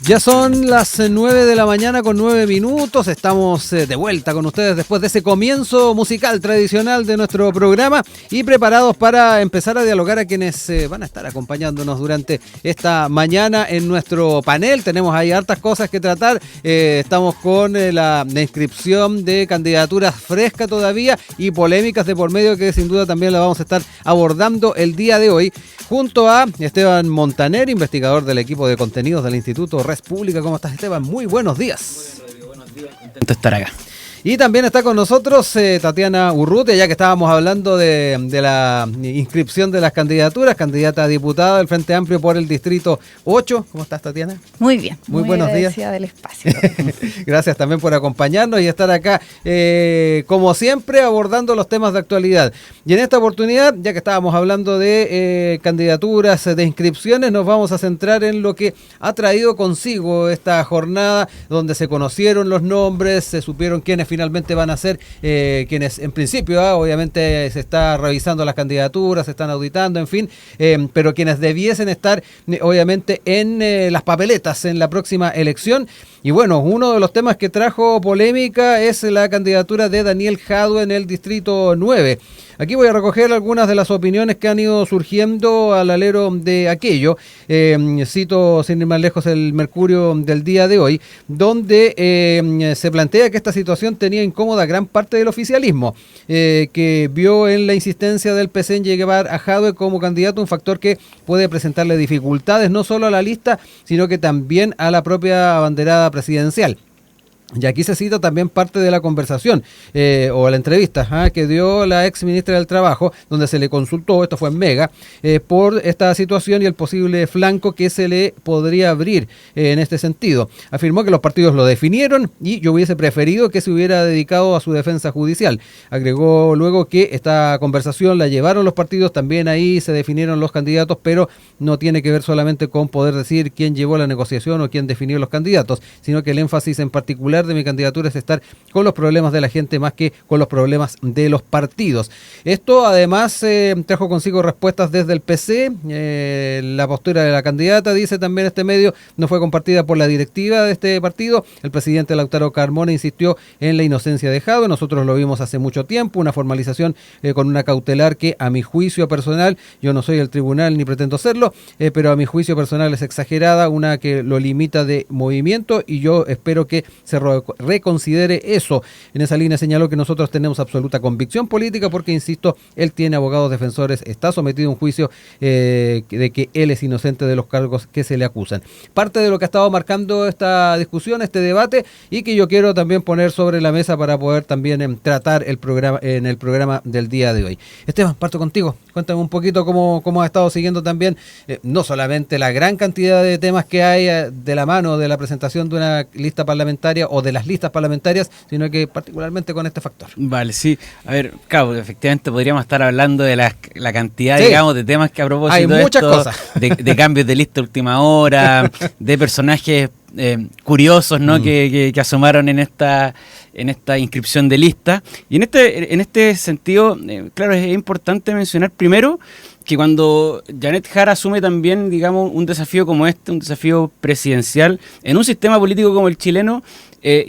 Ya son las 9 de la mañana con 9 minutos, estamos de vuelta con ustedes después de ese comienzo musical tradicional de nuestro programa y preparados para empezar a dialogar a quienes van a estar acompañándonos durante esta mañana en nuestro panel. Tenemos ahí hartas cosas que tratar, estamos con la inscripción de candidaturas frescas todavía y polémicas de por medio que sin duda también la vamos a estar abordando el día de hoy junto a Esteban Montaner, investigador del equipo de contenidos del Instituto Res Pública. ¿Cómo estás, Esteban? Muy buenos días. Muy bien, Rodrigo, buenos días. Contento de estar acá. Y también está con nosotros Tatiana Urrutia, ya que estábamos hablando de la inscripción de las candidaturas, candidata a diputada del Frente Amplio por el Distrito 8. ¿Cómo estás, Tatiana? Muy bien. Muy buenos días. Del espacio. Gracias también por acompañarnos y estar acá, como siempre, abordando los temas de actualidad. Y en esta oportunidad, ya que estábamos hablando de candidaturas, de inscripciones, nos vamos a centrar en lo que ha traído consigo esta jornada, donde se conocieron los nombres, se supieron quiénes finalmente van a ser quienes en principio, obviamente se está revisando las candidaturas, se están auditando, en fin, pero quienes debiesen estar obviamente en las papeletas en la próxima elección. Y bueno, uno de los temas que trajo polémica es la candidatura de Daniel Jadue en el Distrito 9. Aquí voy a recoger algunas de las opiniones que han ido surgiendo al alero de aquello. Cito sin ir más lejos el Mercurio del día de hoy, donde se plantea que esta situación tenía incómoda gran parte del oficialismo, que vio en la insistencia del PC en llevar a Jadue como candidato un factor que puede presentarle dificultades no solo a la lista, sino que también a la propia abanderada presidencial. Y aquí se cita también parte de la conversación o la entrevista que dio la ex ministra del Trabajo, donde se le consultó, esto fue en Mega, por esta situación y el posible flanco que se le podría abrir en este sentido. Afirmó que los partidos lo definieron y yo hubiese preferido que se hubiera dedicado a su defensa judicial. Agregó luego que esta conversación la llevaron los partidos, también ahí se definieron los candidatos, pero no tiene que ver solamente con poder decir quién llevó la negociación o quién definió los candidatos, sino que el énfasis en particular de mi candidatura es estar con los problemas de la gente más que con los problemas de los partidos. Esto además trajo consigo respuestas desde el PC. La postura de la candidata, dice también este medio, no fue compartida por la directiva de este partido. El presidente Lautaro Carmona insistió en la inocencia de Jadue. Nosotros lo vimos hace mucho tiempo, una formalización con una cautelar que a mi juicio personal, yo no soy el tribunal ni pretendo serlo, pero a mi juicio personal es exagerada, una que lo limita de movimiento y yo espero que se reconsidere eso. En esa línea señaló que nosotros tenemos absoluta convicción política porque, insisto, él tiene abogados defensores, está sometido a un juicio de que él es inocente de los cargos que se le acusan. Parte de lo que ha estado marcando esta discusión, este debate, y que yo quiero también poner sobre la mesa para poder también tratar el programa en el programa del día de hoy. Esteban, parto contigo. Cuéntame un poquito cómo has estado siguiendo también, no solamente la gran cantidad de temas que hay de la mano de la presentación de una lista parlamentaria o de las listas parlamentarias, sino que particularmente con este factor. Vale, sí. A ver, claro, efectivamente podríamos estar hablando de la cantidad, sí, digamos, de temas que a propósito hay muchas cosas. De cambios de lista a última hora, de personajes curiosos, ¿no? Que asomaron en esta inscripción de lista. Y en este sentido, claro, es importante mencionar primero que cuando Janet Jara asume también, digamos, un desafío como este, un desafío presidencial, en un sistema político como el chileno,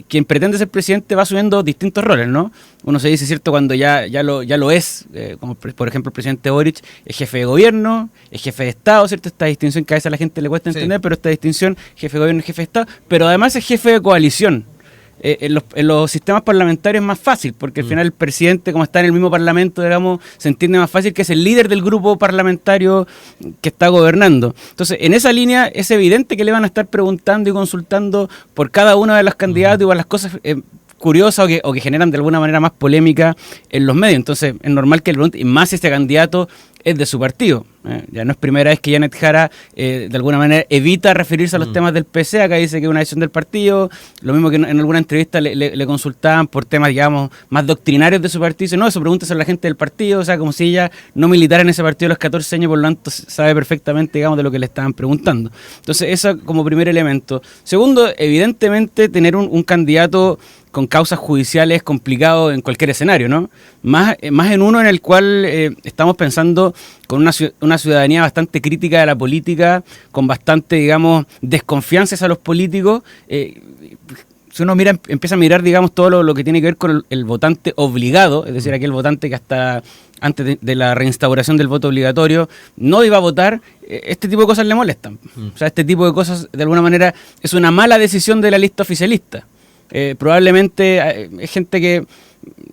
quien pretende ser presidente va asumiendo distintos roles, ¿no? Uno se dice, ¿cierto?, cuando ya lo es, como por ejemplo el presidente Boric es jefe de gobierno, es jefe de Estado, ¿cierto? Esta distinción que a veces a la gente le cuesta entender, sí, pero esta distinción, jefe de gobierno y jefe de Estado, pero además es jefe de coalición. En los sistemas parlamentarios es más fácil, porque al final el presidente, como está en el mismo parlamento, digamos, se entiende más fácil que es el líder del grupo parlamentario que está gobernando. Entonces, en esa línea es evidente que le van a estar preguntando y consultando por cada una de las candidatas y por las cosas curiosas o que generan de alguna manera más polémica en los medios. Entonces, es normal que le pregunten, y más si este candidato es de su partido. Ya no es primera vez que Janet Jara de alguna manera evita referirse a los temas del PC. Acá dice que es una decisión del partido. Lo mismo que en alguna entrevista le consultaban por temas, digamos, más doctrinarios de su partido. Dice, no, eso pregúntese a la gente del partido. O sea, como si ella no militara en ese partido a los 14 años, por lo tanto sabe perfectamente, digamos, de lo que le estaban preguntando. Entonces, eso como primer elemento. Segundo, evidentemente tener un candidato con causas judiciales complicado en cualquier escenario, ¿no? Más en uno en el cual estamos pensando con una ciudadanía bastante crítica de la política, con bastante, digamos, desconfianza hacia los políticos. Si uno empieza a mirar, digamos, todo lo que tiene que ver con el votante obligado, es decir, aquel votante que hasta antes de la reinstauración del voto obligatorio no iba a votar, este tipo de cosas le molestan. O sea, este tipo de cosas, de alguna manera, es una mala decisión de la lista oficialista. Probablemente hay gente que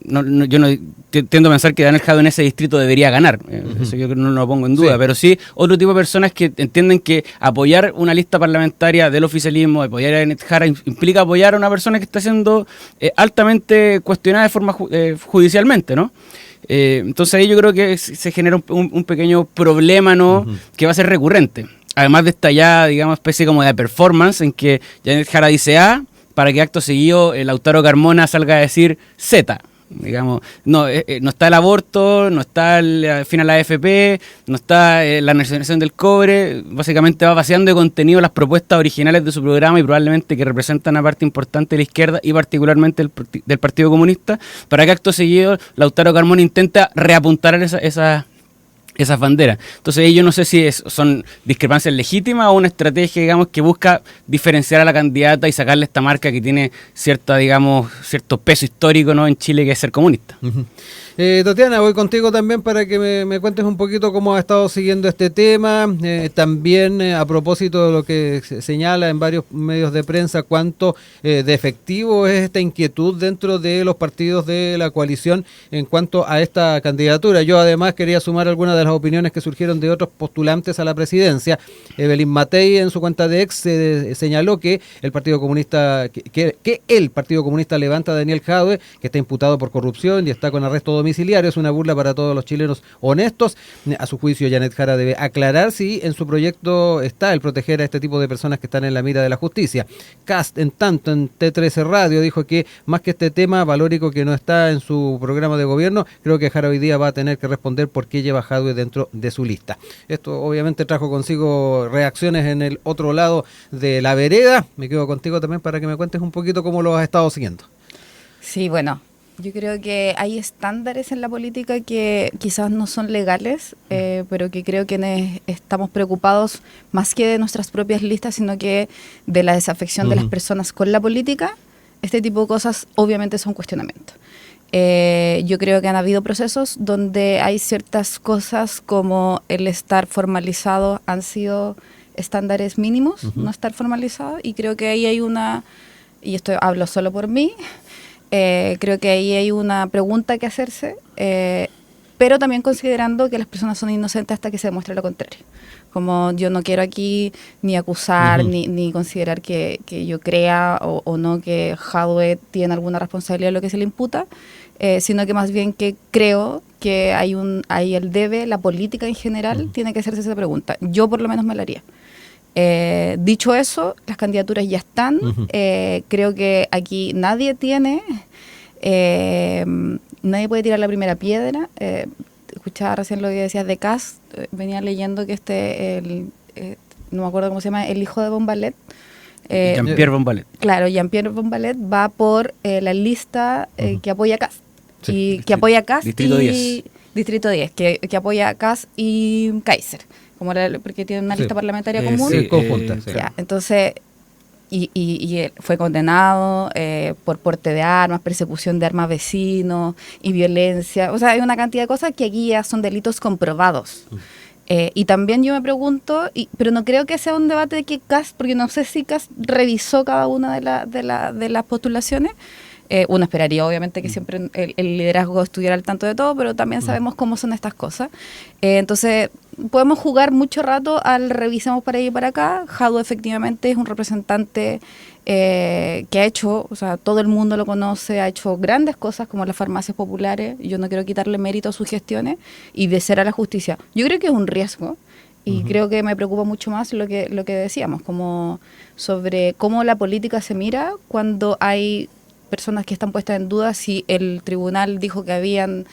yo no tiendo a pensar que Daniel Jadue en ese distrito debería ganar, eso yo no lo pongo en duda, pero sí otro tipo de personas que entienden que apoyar una lista parlamentaria del oficialismo, apoyar a Janet Jara, implica apoyar a una persona que está siendo altamente cuestionada de forma judicialmente, ¿no? Entonces ahí yo creo que se genera un pequeño problema, ¿no? Que va a ser recurrente, además de esta ya, digamos, especie como de performance en que Janet Jara dice A, para que acto seguido Lautaro Carmona salga a decir Z. Digamos, no está el aborto, no está el fin a la AFP, no está la nacionalización del cobre. Básicamente va vaciando de contenido las propuestas originales de su programa y probablemente que representan una parte importante de la izquierda y particularmente del Partido Comunista, para que acto seguido Lautaro Carmona intenta reapuntar esas banderas. Entonces yo no sé si son discrepancias legítimas o una estrategia, digamos, que busca diferenciar a la candidata y sacarle esta marca que tiene cierto peso histórico, ¿no?, en Chile, que es ser comunista. Tatiana, voy contigo también para que me cuentes un poquito cómo has estado siguiendo este tema, también a propósito de lo que se señala en varios medios de prensa, cuánto de efectivo es esta inquietud dentro de los partidos de la coalición en cuanto a esta candidatura. Yo además quería sumar algunas de las opiniones que surgieron de otros postulantes a la presidencia. Evelyn Matei en su cuenta de ex señaló que el Partido Comunista que el Partido Comunista levanta a Daniel Jadue, que está imputado por corrupción y está con arresto domiciliario. Es una burla para todos los chilenos honestos. A su juicio, Janet Jara debe aclarar si en su proyecto está el proteger a este tipo de personas que están en la mira de la justicia. Kast, en tanto, en T13 Radio dijo que más que este tema valórico que no está en su programa de gobierno, creo que Jara hoy día va a tener que responder por qué lleva a Jadue dentro de su lista. Esto obviamente trajo consigo reacciones en el otro lado de la vereda. Me quedo contigo también para que me cuentes un poquito cómo lo has estado siguiendo. Sí, bueno, yo creo que hay estándares en la política que quizás no son legales, pero que creo que estamos preocupados más que de nuestras propias listas, sino que de la desafección de las personas con la política. Este tipo de cosas obviamente son cuestionamientos. Yo creo que han habido procesos donde hay ciertas cosas como el estar formalizado han sido estándares mínimos, no estar formalizado, y creo que ahí hay y esto hablo solo por mí, creo que ahí hay una pregunta que hacerse, pero también considerando que las personas son inocentes hasta que se demuestre lo contrario. Como yo no quiero aquí ni acusar ni considerar que yo crea o no que Jadue tiene alguna responsabilidad de lo que se le imputa, sino que más bien que creo que hay el debe, la política en general tiene que hacerse esa pregunta. Yo por lo menos me la haría. Dicho eso, las candidaturas ya están. Creo que aquí nadie puede tirar la primera piedra. Escuchaba recién lo que decías de Kast. Venía leyendo que no me acuerdo cómo se llama, el hijo de Bombalet. Jean-Pierre Bombalet. Claro, Jean-Pierre Bombalet va por la lista que apoya a Kast. Sí, que apoya a Kast Distrito 10. Distrito 10, que apoya a Kast y Kaiser. Porque tiene una lista parlamentaria común. Sí, conjunta. Sí. Ya, entonces, y él fue condenado por porte de armas, persecución de armas vecinos y violencia. O sea, hay una cantidad de cosas que aquí ya son delitos comprobados. Y también yo me pregunto, pero no creo que sea un debate de que Kast, porque no sé si Kast revisó cada una de las postulaciones. Uno esperaría obviamente que siempre el liderazgo estuviera al tanto de todo, pero también sabemos cómo son estas cosas. Entonces podemos jugar mucho rato al revisemos para allá y para acá. Jadue efectivamente es un representante que ha hecho, o sea, todo el mundo lo conoce, ha hecho grandes cosas como las farmacias populares. Yo no quiero quitarle mérito a sus gestiones y de ser a la justicia. Yo creo que es un riesgo. Y creo que me preocupa mucho más lo que decíamos, como sobre cómo la política se mira cuando hay personas que están puestas en duda si el tribunal dijo que habían,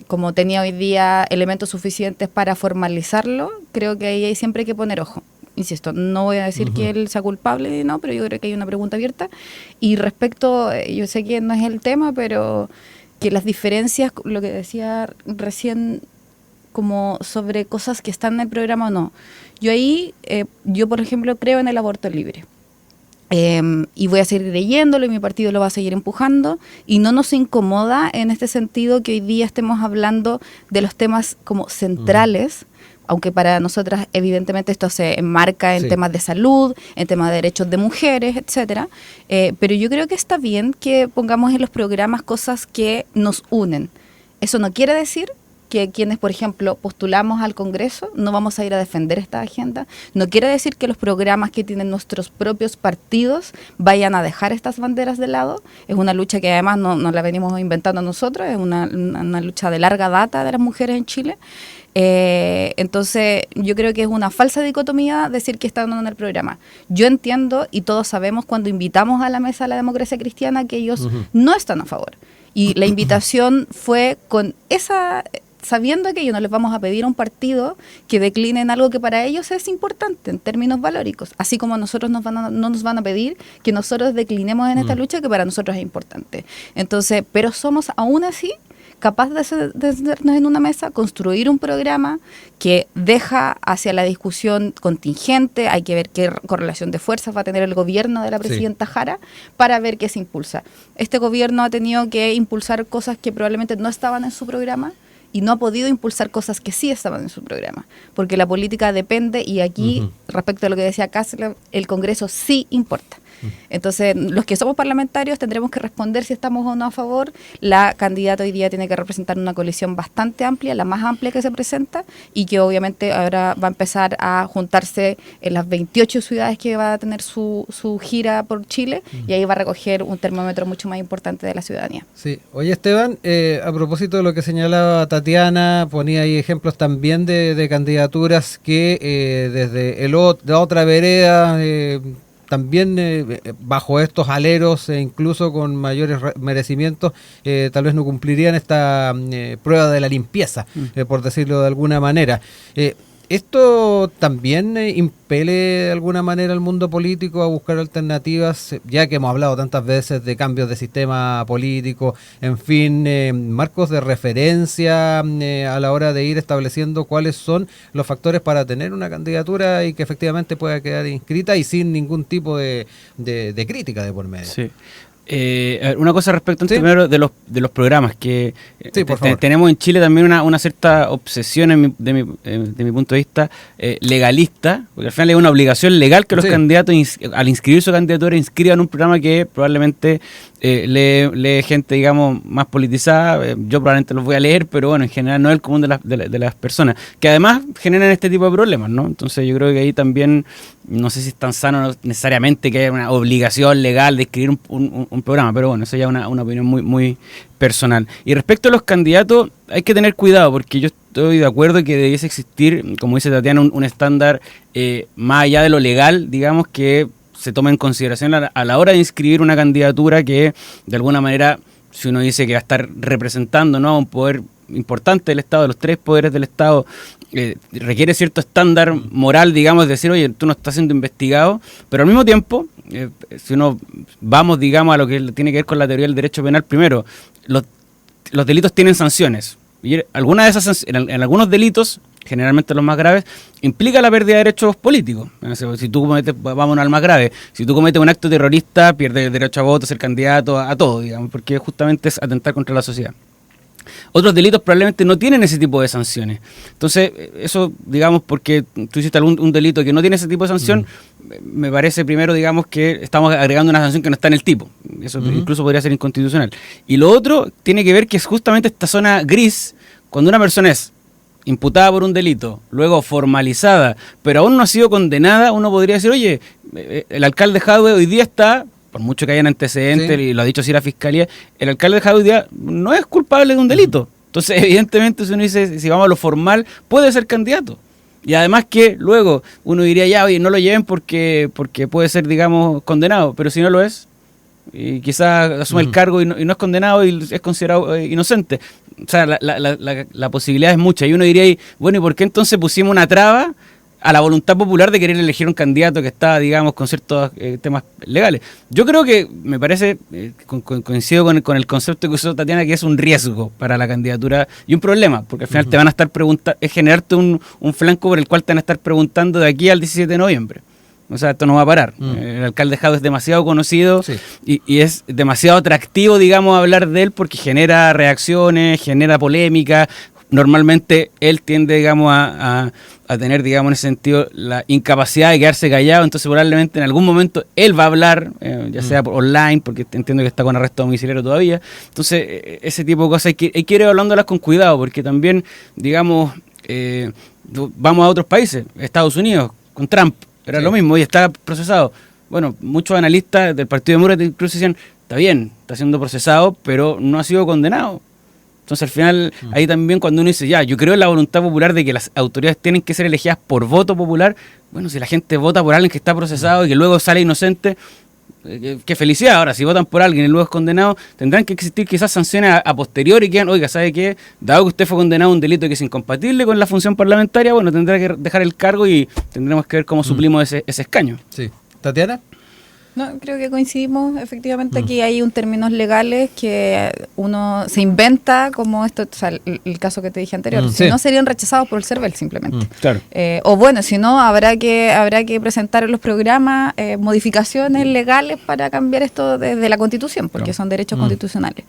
como tenía hoy día, elementos suficientes para formalizarlo. Creo que ahí hay siempre que poner ojo. insisto, no voy a decir que él sea culpable, no, pero yo creo que hay una pregunta abierta. Y respecto, yo sé que no es el tema, pero que las diferencias, lo que decía recién, como sobre cosas que están en el programa o no. Yo ahí, yo por ejemplo, creo en el aborto libre. Y voy a seguir leyéndolo y mi partido lo va a seguir empujando, y no nos incomoda en este sentido que hoy día estemos hablando de los temas como centrales, aunque para nosotras evidentemente esto se enmarca en temas de salud, en temas de derechos de mujeres, etcétera, pero yo creo que está bien que pongamos en los programas cosas que nos unen. Eso no quiere decir que quienes, por ejemplo, postulamos al Congreso no vamos a ir a defender esta agenda. No quiere decir que los programas que tienen nuestros propios partidos vayan a dejar estas banderas de lado. Es una lucha que además no la venimos inventando nosotros, es una lucha de larga data de las mujeres en Chile. Entonces yo creo que es una falsa dicotomía decir que están en el programa. Yo entiendo, y todos sabemos cuando invitamos a la mesa a la democracia cristiana, que ellos no están a favor. Y la invitación fue con esa... sabiendo que ellos no les vamos a pedir a un partido que decline en algo que para ellos es importante en términos valóricos, así como nosotros no nos van a pedir que nosotros declinemos en esta lucha que para nosotros es importante. Entonces, pero somos aún así capaces de sentarnos en una mesa, construir un programa que deja hacia la discusión contingente. Hay que ver qué correlación de fuerzas va a tener el gobierno de la presidenta Jara para ver qué se impulsa. Este gobierno ha tenido que impulsar cosas que probablemente no estaban en su programa, y no ha podido impulsar cosas que sí estaban en su programa, porque la política depende, y aquí, respecto a lo que decía Kastler, el Congreso sí importa. Entonces, los que somos parlamentarios tendremos que responder si estamos o no a favor. La candidata hoy día tiene que representar una coalición bastante amplia, la más amplia que se presenta, y que obviamente ahora va a empezar a juntarse en las 28 ciudades que va a tener su gira por Chile, y ahí va a recoger un termómetro mucho más importante de la ciudadanía. Sí. Oye, Esteban, a propósito de lo que señalaba Tatiana, ponía ahí ejemplos también de candidaturas que desde la otra vereda, también bajo estos aleros, incluso con mayores merecimientos, tal vez no cumplirían esta prueba de la limpieza, por decirlo de alguna manera. ¿Esto también impele de alguna manera al mundo político a buscar alternativas, ya que hemos hablado tantas veces de cambios de sistema político, en fin, marcos de referencia a la hora de ir estableciendo cuáles son los factores para tener una candidatura y que efectivamente pueda quedar inscrita y sin ningún tipo de crítica de por medio? Sí. Una cosa respecto primero de los programas que tenemos en Chile también una cierta obsesión de mi punto de vista legalista, porque al final es una obligación legal que los candidatos al inscribir su candidatura inscriban un programa que probablemente lee gente, digamos, más politizada. Yo probablemente los voy a leer, pero bueno, en general no es el común de las personas, que además generan este tipo de problemas, ¿no? Entonces yo creo que ahí también, no sé si es tan sano necesariamente que haya una obligación legal de escribir un programa, pero bueno, eso ya es una opinión muy, muy personal. Y respecto a los candidatos, hay que tener cuidado, porque yo estoy de acuerdo que debiese existir, como dice Tatiana, un estándar más allá de lo legal, digamos, que se toma en consideración a la hora de inscribir una candidatura que, de alguna manera, si uno dice que va a estar representando, ¿no?, a un poder importante del Estado, de los tres poderes del Estado, requiere cierto estándar moral, digamos, de decir, oye, tú no estás siendo investigado, pero al mismo tiempo, si uno vamos, digamos, a lo que tiene que ver con la teoría del derecho penal, primero, los delitos tienen sanciones, y algunas de esas en algunos delitos, generalmente los más graves, implica la pérdida de derechos políticos. Si tú cometes, vámonos al más grave, si tú cometes un acto terrorista, pierdes el derecho a voto, ser candidato, a todo, digamos, porque justamente es atentar contra la sociedad. Otros delitos probablemente no tienen ese tipo de sanciones. Entonces, eso, digamos, porque tú hiciste un delito que no tiene ese tipo de sanción, me parece primero, digamos, que estamos agregando una sanción que no está en el tipo. Eso incluso podría ser inconstitucional. Y lo otro tiene que ver que es justamente esta zona gris, cuando una persona es imputada por un delito, luego formalizada, pero aún no ha sido condenada, uno podría decir, oye, el alcalde Jadwe hoy día está, por mucho que hayan antecedentes, y lo ha dicho así la fiscalía, el alcalde de Jadwe hoy día no es culpable de un delito. Entonces, evidentemente, si uno dice, si vamos a lo formal, puede ser candidato. Y además que luego uno diría, ya, oye, no lo lleven porque puede ser, digamos, condenado, pero si no lo es, y quizás asume el cargo y no es condenado y es considerado inocente. O sea, la posibilidad es mucha. Y uno diría, bueno, ¿y por qué entonces pusimos una traba a la voluntad popular de querer elegir un candidato que está, digamos, con ciertos temas legales. Yo creo que, me parece, coincido con el concepto que usó Tatiana, que es un riesgo para la candidatura y un problema, porque al final te van a estar preguntando, es generarte un flanco por el cual te van a estar preguntando de aquí al 17 de noviembre. O sea, esto no va a parar. El alcalde Jadwe es demasiado conocido y es demasiado atractivo, digamos, hablar de él porque genera reacciones, genera polémica. Normalmente él tiende, digamos, a tener, digamos, en ese sentido, la incapacidad de quedarse callado, entonces probablemente en algún momento él va a hablar, ya sea por online, porque entiendo que está con arresto domiciliario todavía. Entonces, ese tipo de cosas hay que ir hablándolas con cuidado, porque también, digamos, vamos a otros países, Estados Unidos, con Trump, era lo mismo, y está procesado. Bueno, muchos analistas del Partido Demócrata incluso decían, está bien, está siendo procesado, pero no ha sido condenado. Entonces al final, ahí también cuando uno dice, yo creo en la voluntad popular de que las autoridades tienen que ser elegidas por voto popular, bueno, si la gente vota por alguien que está procesado y que luego sale inocente, qué felicidad. Ahora, si votan por alguien y luego es condenado, tendrán que existir quizás sanciones a posteriori que digan, oiga, ¿sabe qué? Dado que usted fue condenado a un delito que es incompatible con la función parlamentaria, bueno, tendrá que dejar el cargo y tendremos que ver cómo suplimos ese escaño. Sí. ¿Tatiana? No, creo que coincidimos. Efectivamente, aquí hay un términos legales que uno se inventa, como esto, o sea, el caso que te dije anterior. Si no, serían rechazados por el CERVEL simplemente. Claro. O bueno, si no, habrá que presentar en los programas modificaciones legales para cambiar esto desde la Constitución, porque son derechos constitucionales.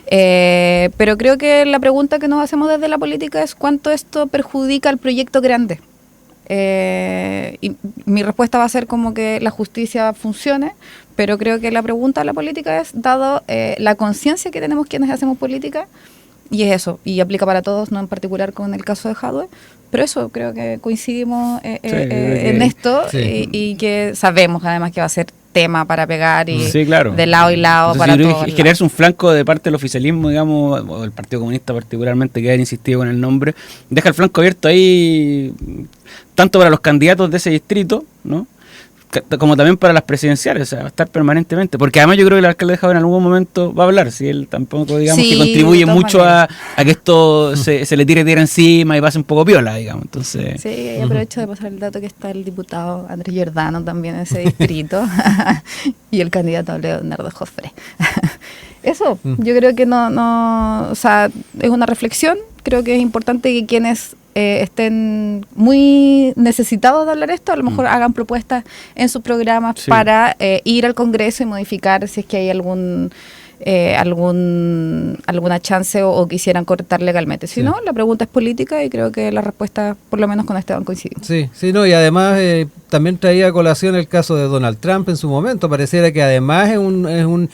Pero creo que la pregunta que nos hacemos desde la política es cuánto esto perjudica al proyecto grande. Y mi respuesta va a ser como que la justicia funcione, pero creo que la pregunta de la política es, dado la conciencia que tenemos quienes hacemos política, y es eso, y aplica para todos, no en particular con el caso de Jadwe, pero eso, creo que coincidimos en esto y que sabemos además que va a ser tema para pegar y claro, de lado y lado. Entonces, para todos. Y generarse un flanco de parte del oficialismo, digamos, o del Partido Comunista particularmente, que hayan insistido con el nombre, deja el flanco abierto ahí, tanto para los candidatos de ese distrito, ¿no?, como también para las presidenciales, o sea, va a estar permanentemente, porque además yo creo que el alcalde de Jadwe en algún momento va a hablar, si él tampoco, digamos, que contribuye mucho a que esto se le tire encima y pase un poco piola, digamos, entonces... Sí, y aprovecho de pasar el dato que está el diputado Andrés Giordano también en ese distrito, y el candidato Leonardo Jofre. Eso, yo creo que no, o sea, es una reflexión, creo que es importante que quienes estén muy necesitados de hablar esto, a lo mejor hagan propuestas en sus programas para ir al Congreso y modificar si es que hay alguna chance o quisieran cortar legalmente. Si no, la pregunta es política y creo que la respuesta, por lo menos con Esteban, coincide. Sí, no, y además también traía a colación el caso de Donald Trump en su momento. Pareciera que además es un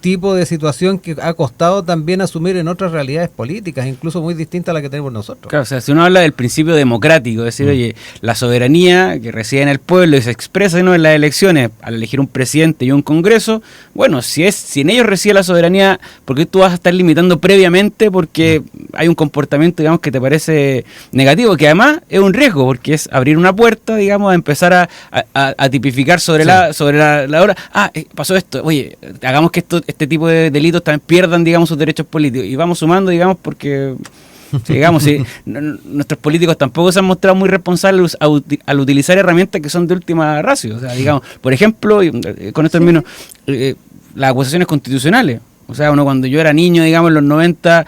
tipo de situación que ha costado también asumir en otras realidades políticas, incluso muy distintas a la que tenemos nosotros. Claro, o sea, si uno habla del principio democrático, es decir, oye, la soberanía que reside en el pueblo y se expresa, ¿no?, en las elecciones al elegir un presidente y un congreso, bueno, si en ellos reside la soberanía, ¿por qué tú vas a estar limitando previamente porque hay un comportamiento, digamos, que te parece negativo? Que además es un riesgo, porque es abrir una puerta, digamos, a empezar a tipificar sobre la hora. Pasó esto, oye, hagamos que este tipo de delitos también pierdan, digamos, sus derechos políticos. Y vamos sumando, digamos, porque... digamos, nuestros políticos tampoco se han mostrado muy responsables al utilizar herramientas que son de última ratio. O sea, digamos, por ejemplo, con esto termino, las acusaciones constitucionales. O sea, cuando yo era niño, digamos, en los 90,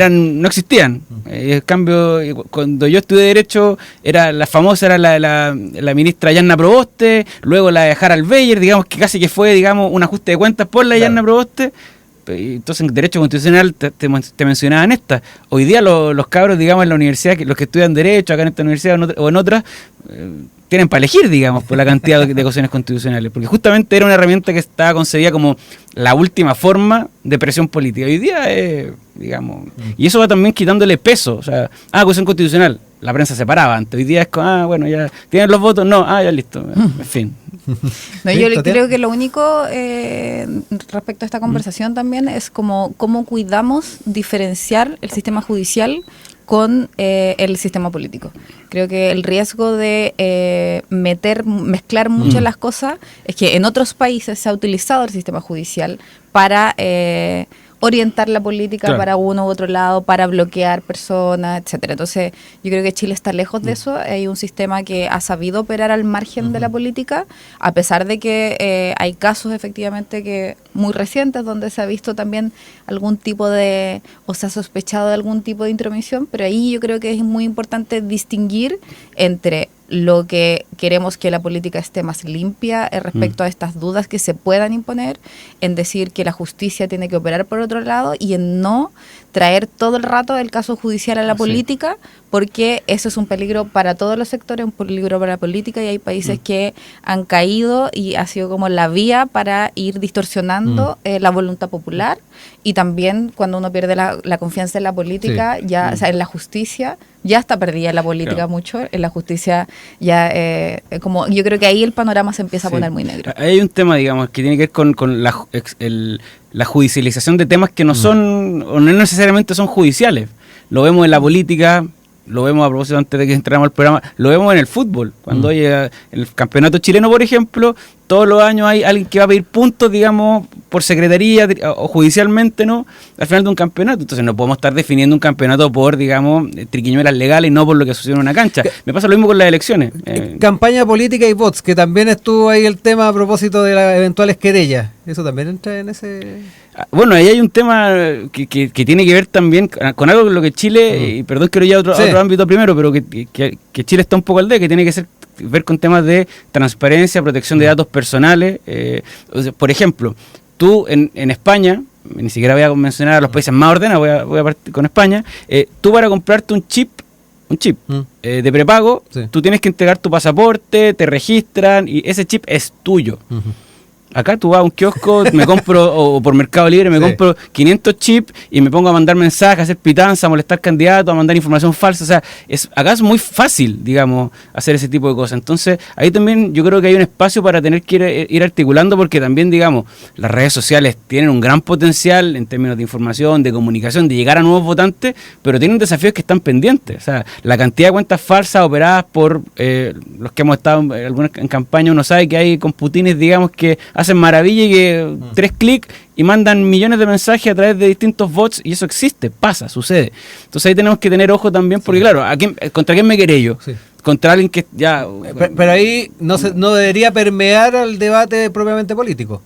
no existían. En cambio, cuando yo estudié Derecho, la famosa era la ministra Yanna Proboste, luego la de Harald Beyer, digamos, que casi que fue, digamos, un ajuste de cuentas por la Yanna Proboste. Entonces en Derecho Constitucional te mencionaban estas. Hoy día los cabros, digamos, en la universidad, los que estudian Derecho acá en esta universidad o en otras, tienen para elegir, digamos, por la cantidad de cuestiones constitucionales, porque justamente era una herramienta que estaba concebida como la última forma de presión política. Hoy día digamos, y eso va también quitándole peso, o sea, cuestión constitucional, la prensa se paraba antes, hoy día es como, bueno, ya tienen los votos, no, ya listo, en fin. No, yo creo que lo único respecto a esta conversación también es cómo cuidamos diferenciar el sistema judicial con el sistema político. Creo que el riesgo de mezclar mucho las cosas es que en otros países se ha utilizado el sistema judicial para orientar la política para uno u otro lado, para bloquear personas, etcétera. Entonces, yo creo que Chile está lejos de eso. Hay un sistema que ha sabido operar al margen de la política, a pesar de que hay casos efectivamente que muy recientes donde se ha visto también algún tipo de, o se ha sospechado de algún tipo de intromisión, pero ahí yo creo que es muy importante distinguir entre lo que queremos que la política esté más limpia respecto a estas dudas que se puedan imponer, en decir que la justicia tiene que operar por otro lado y en no traer todo el rato el caso judicial a la política, porque eso es un peligro para todos los sectores, un peligro para la política, y hay países que han caído y ha sido como la vía para ir distorsionando la voluntad popular, y también cuando uno pierde la confianza en la política, ya, o sea, en la justicia, ya está perdida la política mucho, en la justicia ya, como yo creo que ahí el panorama se empieza a poner muy negro. Hay un tema, digamos, que tiene que ver con la judicialización de temas que no son, o no necesariamente son judiciales. Lo vemos en la política, lo vemos a propósito antes de que entráramos al programa, lo vemos en el fútbol. Cuando hay el campeonato chileno, por ejemplo, todos los años hay alguien que va a pedir puntos, digamos, por secretaría o judicialmente, ¿no? Al final de un campeonato. Entonces no podemos estar definiendo un campeonato por, digamos, triquiñuelas legales y no por lo que sucede en una cancha. Me pasa lo mismo con las elecciones. Campaña política y bots, que también estuvo ahí el tema a propósito de las eventuales querellas. ¿Eso también entra en ese...? Bueno, ahí hay un tema que tiene que ver también con algo con lo que Chile, y perdón que lo lleve a otro ámbito primero, pero que Chile está un poco al debe, que tiene que ver con temas de transparencia, protección de datos personales. O sea, por ejemplo, tú en España, ni siquiera voy a mencionar a los países más ordenados, voy a partir con España, tú para comprarte un chip de prepago, tú tienes que entregar tu pasaporte, te registran y ese chip es tuyo. Acá tú vas a un kiosco, me compro, o por Mercado Libre, me compro 500 chips y me pongo a mandar mensajes, a hacer pitanza, a molestar candidatos, a mandar información falsa. O sea, acá es muy fácil, digamos, hacer ese tipo de cosas. Entonces, ahí también yo creo que hay un espacio para tener que ir articulando, porque también, digamos, las redes sociales tienen un gran potencial en términos de información, de comunicación, de llegar a nuevos votantes, pero tienen desafíos que están pendientes. O sea, la cantidad de cuentas falsas operadas por los que hemos estado en campaña, uno sabe que hay computines, digamos, que hacen maravilla y que 3 clics y mandan millones de mensajes a través de distintos bots, y eso existe, pasa, sucede. Entonces ahí tenemos que tener ojo también, porque claro, ¿contra quién me querello? Contra alguien que ya... Pero ahí no debería permear al debate propiamente político.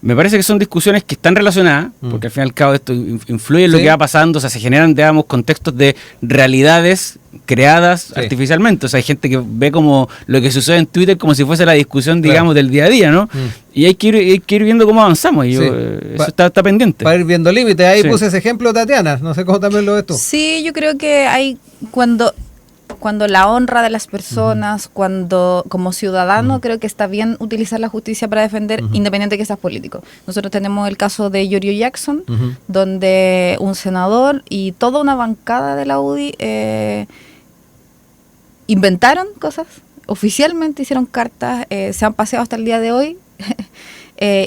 Me parece que son discusiones que están relacionadas, porque al fin y al cabo esto influye en lo que va pasando, o sea, se generan, digamos, contextos de realidades creadas artificialmente. O sea, hay gente que ve como lo que sucede en Twitter como si fuese la discusión, digamos, del día a día, ¿no? Y hay que ir viendo cómo avanzamos, y eso está pendiente. Para ir viendo límites, ahí puse ese ejemplo, Tatiana, no sé cómo también lo ves tú. Sí, yo creo que hay cuando la honra de las personas, cuando como ciudadano creo que está bien utilizar la justicia para defender, independiente de que seas político. Nosotros tenemos el caso de Giorgio Jackson, donde un senador y toda una bancada de la UDI inventaron cosas, oficialmente hicieron cartas, se han paseado hasta el día de hoy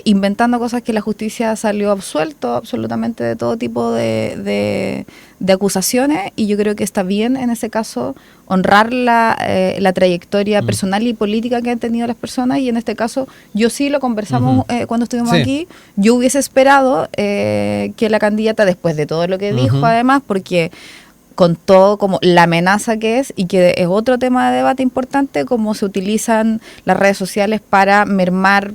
inventando cosas, que la justicia salió absuelto absolutamente de todo tipo de acusaciones, y yo creo que está bien en ese caso honrar la trayectoria personal y política que han tenido las personas, y en este caso yo sí lo conversamos cuando estuvimos aquí. Yo hubiese esperado que la candidata, después de todo lo que dijo, además, porque con todo como la amenaza que es, y que es otro tema de debate importante, cómo se utilizan las redes sociales para mermar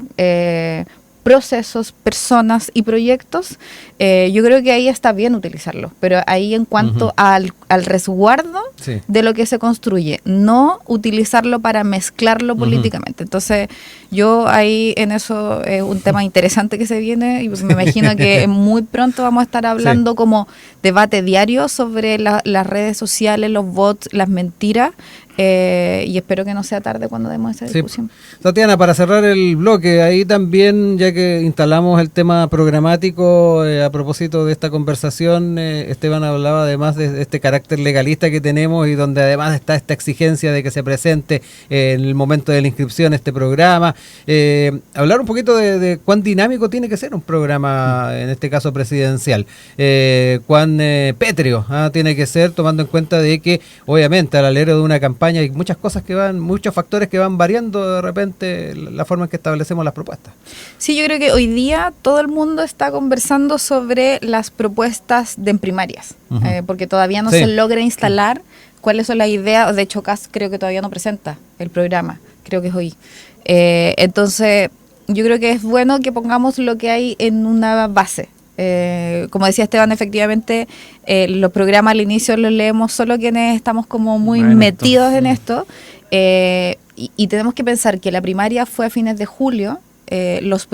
procesos, personas y proyectos, yo creo que ahí está bien utilizarlo, pero ahí en cuanto al resguardo de lo que se construye, no utilizarlo para mezclarlo políticamente. Entonces yo ahí en eso es un tema interesante que se viene, y me imagino que muy pronto vamos a estar hablando como debate diario sobre las redes sociales, los bots, las mentiras, y espero que no sea tarde cuando demos esa discusión. Tatiana, para cerrar el bloque, ahí también, ya que instalamos el tema programático, a propósito de esta conversación, Esteban hablaba además de este carácter legalista que tenemos, y donde además está esta exigencia de que se presente en el momento de la inscripción este programa. Hablar un poquito de cuán dinámico tiene que ser un programa, en este caso presidencial, cuán pétreo tiene que ser, tomando en cuenta de que obviamente al alero de una campaña campaña, hay muchos factores que van variando de repente la forma en que establecemos las propuestas. Sí, yo creo que hoy día todo el mundo está conversando sobre las propuestas en primarias, porque todavía no se logra instalar cuáles son las ideas. De hecho, Kast creo que todavía no presenta el programa, creo que es hoy. Entonces, yo creo que es bueno que pongamos lo que hay en una base. Como decía Esteban, efectivamente, los programas al inicio los leemos solo quienes estamos como muy metidos en esto, y tenemos que pensar que la primaria fue a fines de julio. Los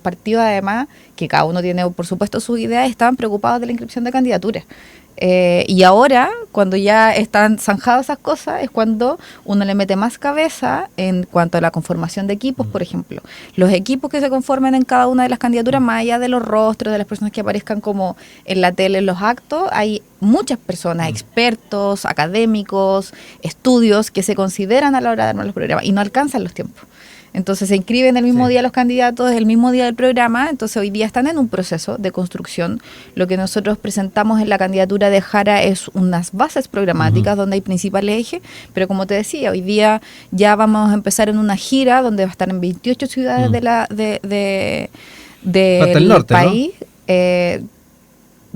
partidos, además, que cada uno tiene por supuesto sus ideas, estaban preocupados de la inscripción de candidaturas. Y ahora, cuando ya están zanjadas esas cosas, es cuando uno le mete más cabeza en cuanto a la conformación de equipos, por ejemplo. Los equipos que se conforman en cada una de las candidaturas, más allá de los rostros, de las personas que aparezcan como en la tele, en los actos, hay muchas personas, expertos, académicos, estudios, que se consideran a la hora de armar los programas y no alcanzan los tiempos. Entonces se inscriben el mismo día los candidatos, el mismo día del programa. Entonces hoy día están en un proceso de construcción. Lo que nosotros presentamos en la candidatura de Jara es unas bases programáticas donde hay principales ejes, pero como te decía, hoy día ya vamos a empezar en una gira donde va a estar en 28 ciudades del norte, país, ¿no?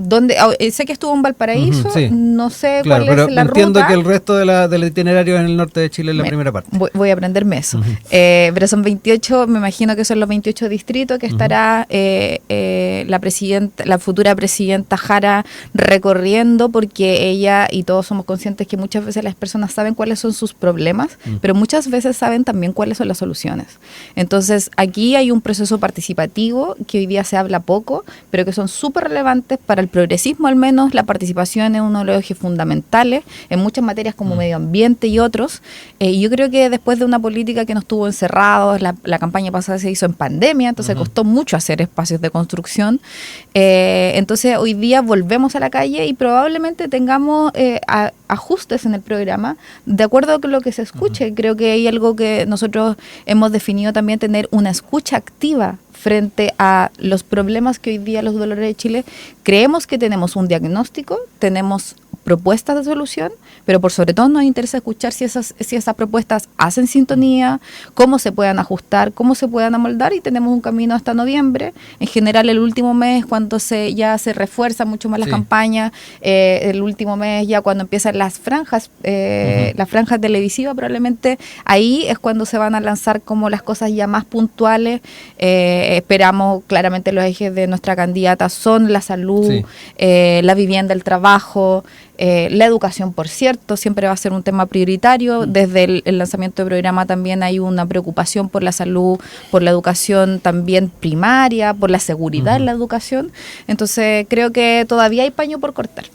Donde sé que estuvo en Valparaíso, no sé cuál es la ruta. Entiendo que el resto del itinerario en el norte de Chile es la primera parte. Voy a aprenderme eso. Pero son 28, me imagino que son los 28 distritos que estará la futura presidenta Jara recorriendo, porque ella y todos somos conscientes que muchas veces las personas saben cuáles son sus problemas, pero muchas veces saben también cuáles son las soluciones. Entonces aquí hay un proceso participativo que hoy día se habla poco, pero que son súper relevantes para el progresismo. Al menos la participación es uno de los ejes fundamentales en muchas materias como medio ambiente y otros. Yo creo que después de una política que nos tuvo encerrados, la campaña pasada se hizo en pandemia, entonces costó mucho hacer espacios de construcción. Entonces hoy día volvemos a la calle y probablemente tengamos ajustes en el programa de acuerdo con lo que se escuche. Creo que hay algo que nosotros hemos definido también, tener una escucha activa frente a los problemas que hoy día los dolores de Chile. Creemos que tenemos un diagnóstico, tenemos propuestas de solución, pero por sobre todo nos interesa escuchar si esas propuestas hacen sintonía, cómo se puedan ajustar, cómo se puedan amoldar, y tenemos un camino hasta noviembre. En general el último mes, cuando ya se refuerzan mucho más las campañas, el último mes ya cuando empiezan las franjas televisivas, probablemente ahí es cuando se van a lanzar como las cosas ya más puntuales. Esperamos, claramente los ejes de nuestra candidata son la salud, la vivienda, el trabajo, la educación, por cierto, siempre va a ser un tema prioritario. Desde el lanzamiento del programa también hay una preocupación por la salud, por la educación también primaria, por la seguridad en la educación. Entonces creo que todavía hay paño por cortar.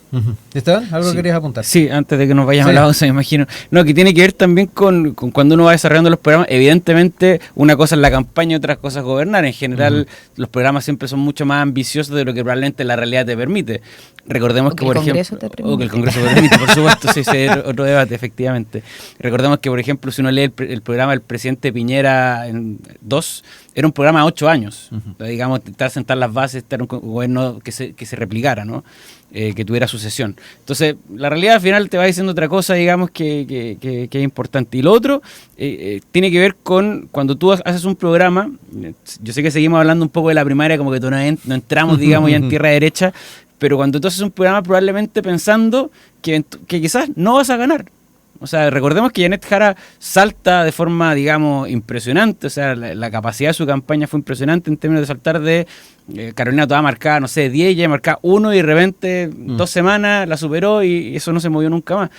¿Esteban? ¿Algo que querías apuntar? Sí, antes de que nos vayamos a la pausa, me imagino. No, que tiene que ver también con cuando uno va desarrollando los programas. Evidentemente, una cosa es la campaña y otra cosa es gobernar. En general, los programas siempre son mucho más ambiciosos de lo que probablemente la realidad te permite. Recordemos que, por ejemplo, o que el Congreso te permite, por supuesto, sí, ese es otro debate, efectivamente. Recordemos que, por ejemplo, si uno lee el programa del presidente Piñera en 2, era un programa de 8 años. Digamos, intentar sentar las bases, estar un gobierno que se replicara, ¿no? Que tuviera sucesión. Entonces, la realidad al final te va diciendo otra cosa, digamos, que es importante. Y lo otro tiene que ver con cuando tú haces un programa. Yo sé que seguimos hablando un poco de la primaria, como que no entramos, digamos, ya en tierra derecha, pero cuando tú haces un programa probablemente pensando que quizás no vas a ganar. O sea, recordemos que Janet Jara salta de forma, digamos, impresionante. O sea, la capacidad de su campaña fue impresionante en términos de saltar de Carolina Toá marcaba, no sé, 10, ella marcaba 1 y de repente 2 semanas la superó y eso no se movió nunca más.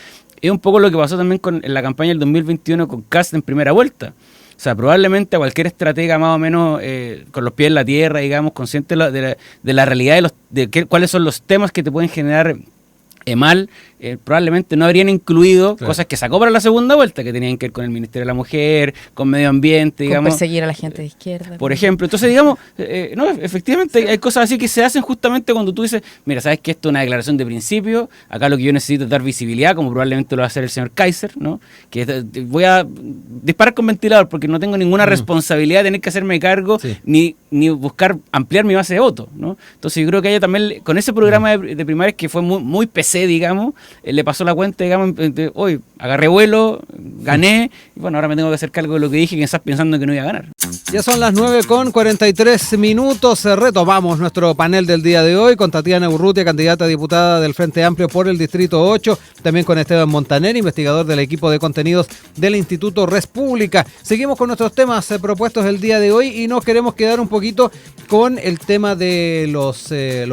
Es un poco lo que pasó también en la campaña del 2021 con Kast en primera vuelta. O sea, probablemente a cualquier estratega más o menos con los pies en la tierra, digamos, consciente de la realidad de cuáles son los temas que te pueden generar mal, probablemente no habrían incluido cosas que sacó para la segunda vuelta, que tenían que ver con el Ministerio de la Mujer, con medio ambiente, digamos. Con perseguir a la gente de izquierda. Por ejemplo. Entonces, digamos, no, efectivamente hay cosas así que se hacen justamente cuando tú dices, mira, sabes que esto es una declaración de principio, acá lo que yo necesito es dar visibilidad, como probablemente lo va a hacer el señor Kaiser, ¿no? Que voy a disparar con ventilador porque no tengo ninguna responsabilidad de tener que hacerme cargo, ni ni buscar ampliar mi base de votos, ¿no? Entonces yo creo que ella también, con ese programa de primarias que fue muy PC, digamos, le pasó la cuenta, digamos, hoy agarré vuelo, gané, y bueno, ahora me tengo que hacer cargo de lo que dije, quizás pensando que no iba a ganar. Ya son las 9:43. Retomamos nuestro panel del día de hoy con Tatiana Urrutia, candidata a diputada del Frente Amplio por el Distrito 8, también con Esteban Montaner, investigador del equipo de contenidos del Instituto Res Pública. Seguimos con nuestros temas propuestos el día de hoy y nos queremos quedar un poquito con el tema de los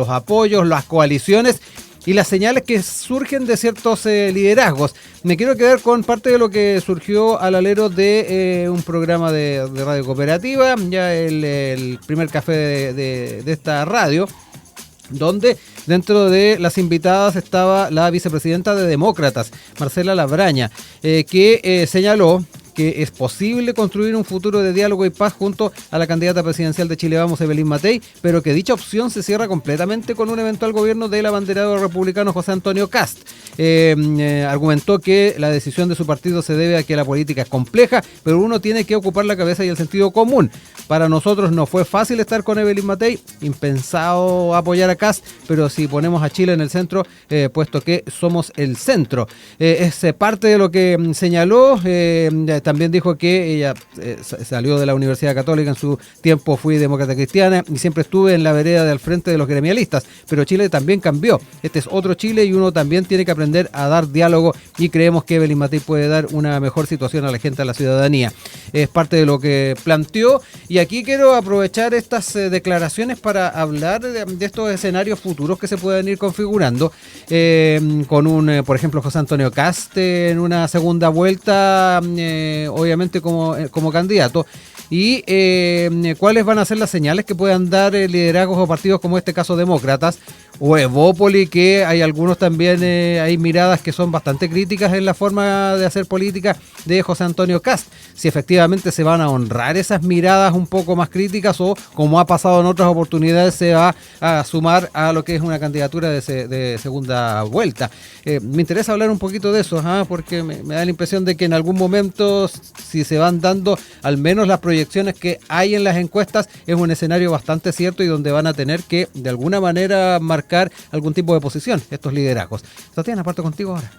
apoyos, las coaliciones y las señales que surgen de ciertos liderazgos. Me quiero quedar con parte de lo que surgió al alero de un programa de radio cooperativa, ya el primer café de esta radio, donde dentro de las invitadas estaba la vicepresidenta de Demócratas, Marcela Labraña, que señaló que es posible construir un futuro de diálogo y paz junto a la candidata presidencial de Chile Vamos, Evelyn Matei, pero que dicha opción se cierra completamente con un eventual gobierno del abanderado republicano José Antonio Kast. Argumentó que la decisión de su partido se debe a que la política es compleja, pero uno tiene que ocupar la cabeza y el sentido común. Para nosotros no fue fácil estar con Evelyn Matei, impensado apoyar a Kast, pero si ponemos a Chile en el centro, puesto que somos el centro. Es parte de lo que señaló. También dijo que ella salió de la Universidad Católica, en su tiempo fui demócrata cristiana y siempre estuve en la vereda del frente de los gremialistas, pero Chile también cambió. Este es otro Chile y uno también tiene que aprender a dar diálogo y creemos que Evelyn Matei puede dar una mejor situación a la gente, a la ciudadanía. Es parte de lo que planteó y aquí quiero aprovechar estas declaraciones para hablar de estos escenarios futuros que se pueden ir configurando con por ejemplo, José Antonio Kast en una segunda vuelta, obviamente como candidato, y cuáles van a ser las señales que puedan dar liderazgos o partidos como este caso Demócratas o Evópoli, que hay algunos también, hay miradas que son bastante críticas en la forma de hacer política de José Antonio Kast. Si efectivamente se van a honrar esas miradas un poco más críticas o, como ha pasado en otras oportunidades, se va a sumar a lo que es una candidatura de segunda vuelta. Me interesa hablar un poquito de eso, porque me da la impresión de que en algún momento, si se van dando al menos las proyecciones que hay en las encuestas, es un escenario bastante cierto y donde van a tener que de alguna manera marcar algún tipo de posición estos liderazgos. Tatiana, parto contigo ahora.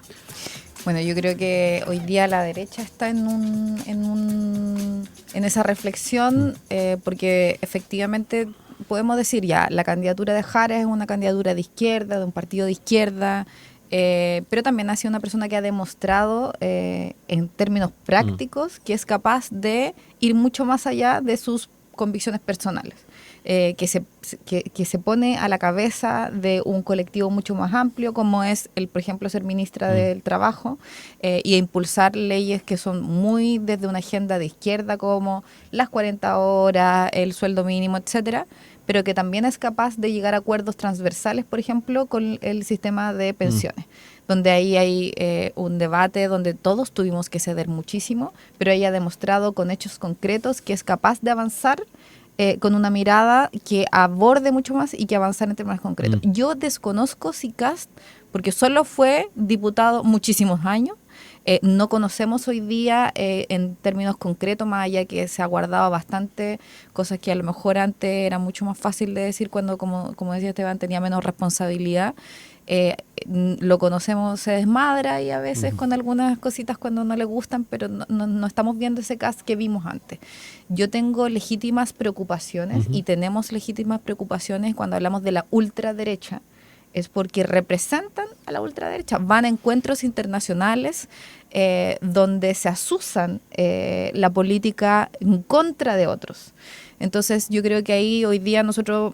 Bueno, yo creo que hoy día la derecha está en esa reflexión, porque efectivamente podemos decir ya, la candidatura de Jara es una candidatura de izquierda, de un partido de izquierda, pero también ha sido una persona que ha demostrado en términos prácticos que es capaz de ir mucho más allá de sus convicciones personales. Que se pone a la cabeza de un colectivo mucho más amplio, como es, por ejemplo, ser ministra del Trabajo, y impulsar leyes que son muy desde una agenda de izquierda, como las 40 horas, el sueldo mínimo, etcétera, pero que también es capaz de llegar a acuerdos transversales, por ejemplo, con el sistema de pensiones, donde ahí hay un debate donde todos tuvimos que ceder muchísimo, pero ella ha demostrado con hechos concretos que es capaz de avanzar con una mirada que aborde mucho más y que avanzar en temas concretos. Yo desconozco si Kast, porque solo fue diputado muchísimos años, no conocemos hoy día en términos concretos, más allá que se ha guardado bastante cosas que a lo mejor antes era mucho más fácil de decir cuando, como decía Esteban, tenía menos responsabilidad. Lo conocemos, se desmadra y a veces con algunas cositas cuando no le gustan, pero no estamos viendo ese Kast que vimos antes. Yo tengo legítimas preocupaciones y tenemos legítimas preocupaciones cuando hablamos de la ultraderecha, es porque representan a la ultraderecha, van a encuentros internacionales donde se asusan la política en contra de otros. Entonces yo creo que ahí hoy día nosotros,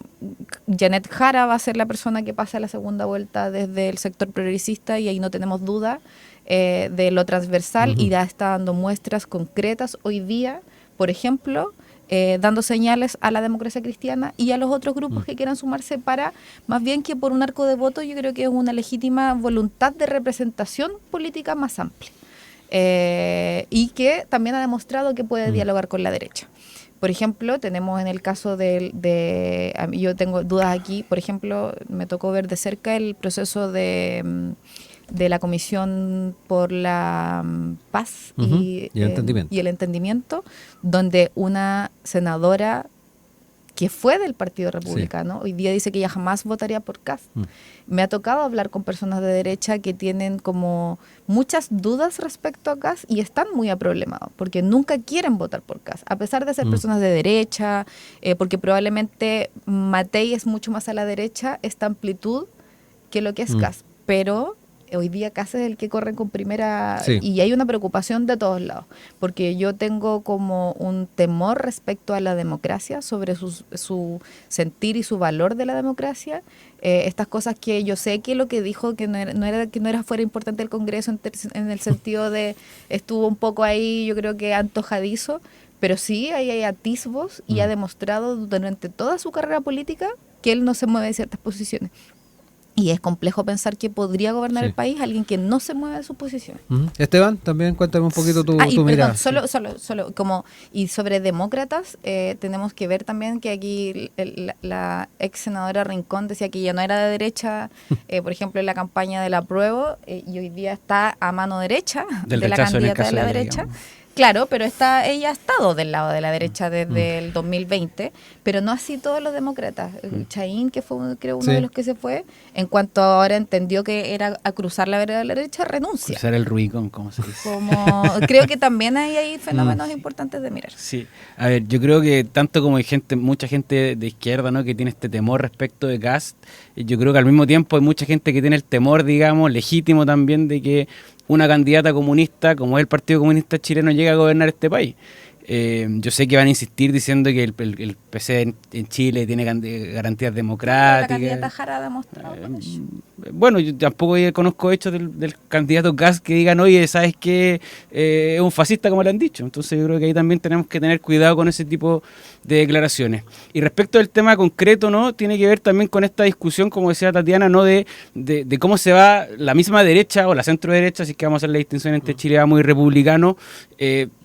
Janet Jara va a ser la persona que pasa a la segunda vuelta desde el sector progresista y ahí no tenemos duda de lo transversal y ya está dando muestras concretas hoy día, por ejemplo, dando señales a la democracia cristiana y a los otros grupos que quieran sumarse para, más bien que por un arco de voto, yo creo que es una legítima voluntad de representación política más amplia y que también ha demostrado que puede dialogar con la derecha. Por ejemplo, tenemos en el caso yo tengo dudas aquí, por ejemplo, me tocó ver de cerca el proceso de la Comisión por la Paz y el Entendimiento, donde una senadora que fue del Partido Republicano, hoy día dice que ella jamás votaría por Kast. Me ha tocado hablar con personas de derecha que tienen como muchas dudas respecto a Kast y están muy aproblemados, porque nunca quieren votar por Kast, a pesar de ser personas de derecha, porque probablemente Matei es mucho más a la derecha, esta amplitud, que lo que es Kast. Pero hoy día Kast es el que corre con primera, y hay una preocupación de todos lados, porque yo tengo como un temor respecto a la democracia, sobre su sentir y su valor de la democracia, estas cosas que yo sé que lo que dijo que no era fuera importante el Congreso en el sentido de, estuvo un poco ahí, yo creo que antojadizo, pero sí hay atisbos y ha demostrado durante toda su carrera política que él no se mueve de ciertas posiciones. Y es complejo pensar que podría gobernar el país alguien que no se mueve de sus posiciones. Esteban, también cuéntame un poquito tu mirada. Solo como, y sobre demócratas, tenemos que ver también que aquí la ex senadora Rincón decía que ya no era de derecha, por ejemplo, en la campaña del apruebo, y hoy día está a mano derecha de la candidata de la derecha. Claro, pero ella ha estado del lado de la derecha desde el 2020, pero no así todos los demócratas. Chaín, que fue creo uno de los que se fue, en cuanto ahora entendió que era a cruzar la vereda de la derecha, renuncia. Cruzar el Rubicón, como se dice. Creo que también hay fenómenos importantes de mirar. Sí, a ver, yo creo que tanto como hay mucha gente de izquierda, ¿no?, que tiene este temor respecto de Kast, yo creo que al mismo tiempo hay mucha gente que tiene el temor, digamos, legítimo también, de que una candidata comunista, como es el Partido Comunista Chileno, llega a gobernar este país. Yo sé que van a insistir diciendo que el PC en Chile tiene garantías democráticas. La candidata Jara ha demostrado con eso. Bueno, yo tampoco conozco hechos del candidato Kast que digan, oye, ¿sabes qué? Es un fascista, como le han dicho. Entonces yo creo que ahí también tenemos que tener cuidado con ese tipo de declaraciones. Y respecto del tema concreto, ¿no?, tiene que ver también con esta discusión, como decía Tatiana, ¿no?, de cómo se va la misma derecha o la centro derecha, así que vamos a hacer la distinción entre Chile Vamos y republicano,